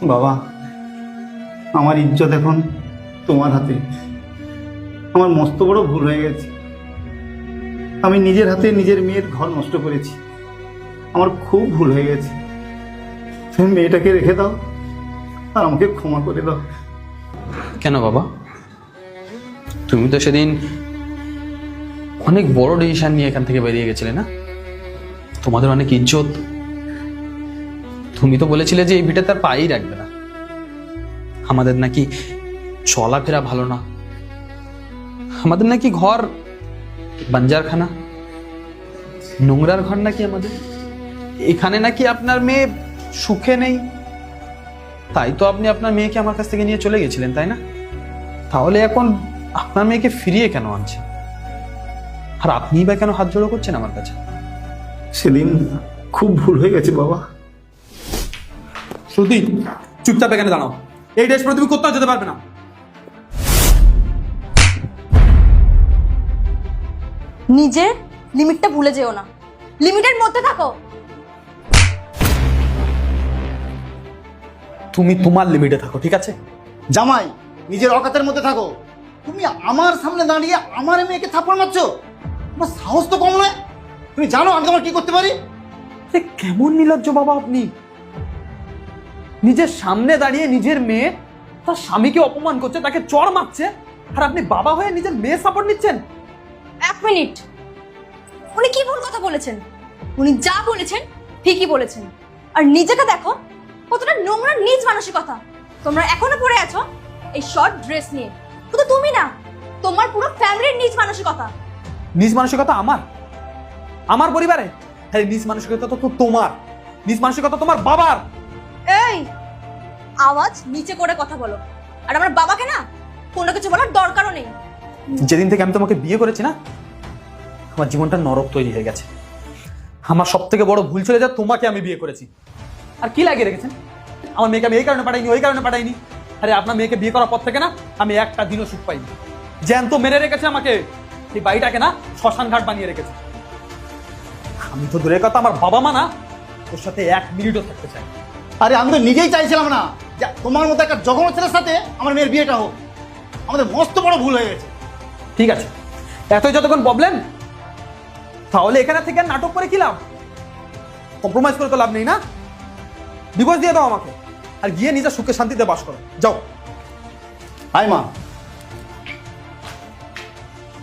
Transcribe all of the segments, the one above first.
বাবা, আমার ইজ্জত এখন তোমার হাতে। আমার মস্ত বড় ভুল হয়ে গেছে। আমি নিজের হাতে নিজের মেয়ের ঘর নষ্ট করেছি। আমার খুব ভুল হয়ে গেছে। তুমি মেয়েটাকে রেখে দাও আর আমাকে ক্ষমা করে দাও। কেন বাবা, তুমি তো সেদিন অনেক বড় ডিসিশন নিয়ে এখান থেকে বেরিয়ে গেছিলে না? তোমাদের অনেক ইজ্জত। তুমি তো বলেছিলে যে এই ভিটে তার পাই রাখবে না। আমাদের নাকি চলাফেরা ভালো না, আমাদের নাকি ঘর বাঞ্জারখানা, নোংরার ঘর নাকি আমাদের। এখানে নাকি আপনার মেয়ে সুখে নেই। তাই তো আপনি আপনার মেয়েকে আমার কাছ থেকে নিয়ে চলে গেছিলেন, তাই না? তাহলে এখন আপনার মেয়েকে ফিরিয়ে কেন আনছেন? আর আপনিই বা কেন হাত জোড়ো করছেন আমার কাছে? সেদিন খুব ভুল হয়ে গেছে বাবা। শ্রুতি, চুপচাপ এখানে দাঁড়াও। এই ড্রেস পরে তুমি কোথাও যেতে পারবে না। নিজের লিমিটটা ভুলে যেও না, লিমিটের মধ্যে থাকো। তুমি তোমার লিমিটে থাকো, ঠিক আছে? জামাই, নিজের অকাতের মধ্যে থাকো। তুমি আমার সামনে দাঁড়িয়ে আমার মেয়েকে থাপ্পড় মারছো? তোমার সাহস তো কম নয়। তুমি জানো আমি তোমার কি করতে পারি? কেমন নির্লজ্জ বাবা আপনি! নিজের সামনে দাঁড়িয়ে নিজের মেয়ে তার স্বামীকে অপমান করছে, তাকে চড় মারছে, আর আপনি বাবা হয়ে নিজের মেয়ে সাপোর্ট নিচ্ছেন। এক মিনিট, উনি কি ভুল কথা বলেছেন? উনি যা বলেছেন ঠিকই বলেছেন। আর নিজেকে দেখো কতটা নোংরা নিজ মানসিকতা। তোমরা এখনো পড়ে আছো এই শর্ট ড্রেস নিয়ে। শুধু তুমি না, তোমার পুরো ফ্যামিলির নিজ মানসিকতা। নিজ মানসিকতা আমার, আমার পরিবারে? হ্যাঁ, নিজ মানসিকতা তো তোমার, নিজ মানসিকতা তোমার বাবার। এই, আওয়াজ নিচে করে কথা বলো। আর আমার বাবাকে না কোনো কিছু বলার দরকারও নেই। যেদিন থেকে আমি তোমাকে বিয়ে করেছি না, আমার জীবনটা নরক তৈরি হয়ে গেছে। আমার সব থেকে বড় ভুল ছিল যে তোমাকে আমি বিয়ে করেছি। আর কি লাগিয়ে রেখেছেন? আমার মেয়েকে আমি এই কারণে পাঠাইনি, ওই কারণে পাঠাইনি। আরে আপনার মেয়েকে বিয়ে করার পর থেকে না আমি একটা দিনও সুখ পাইনি। জ্যান্ত মেরে রেখেছে আমাকে, এই বাড়িটাকে না শ্মশান ঘাট বানিয়ে রেখেছে। আমি তো দূরের কথা, আমার বাবা মা না ওর সাথে এক মিনিটও থাকতে চাই। আরে আমি তো নিজেই চাইছিলাম না যে তোমার মতো একটা জঘন্য ছেলের সাথে আমার মেয়ের বিয়েটা হোক। আমাদের মস্ত বড় ভুল হয়ে গেছে। ঠিক আছে, এতই যতক্ষণ প্রবলেম, তাহলে এখানে থেকে আর নাটক করে কি লাভ? কম্প্রোমাইজ করে তো লাভ নেই না। ডিভোর্স দিয়ে দাও আমাকে, আর গিয়ে নিজের সুখে শান্তিতে বাস করো, যাও। হাই মা,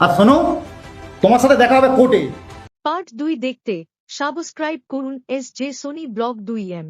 আর শোনো, তোমার সাথে দেখা হবে কোর্টে। পার্ট 2 দেখতে সাবস্ক্রাইব করুন SJ সোনি ব্লগ 2M।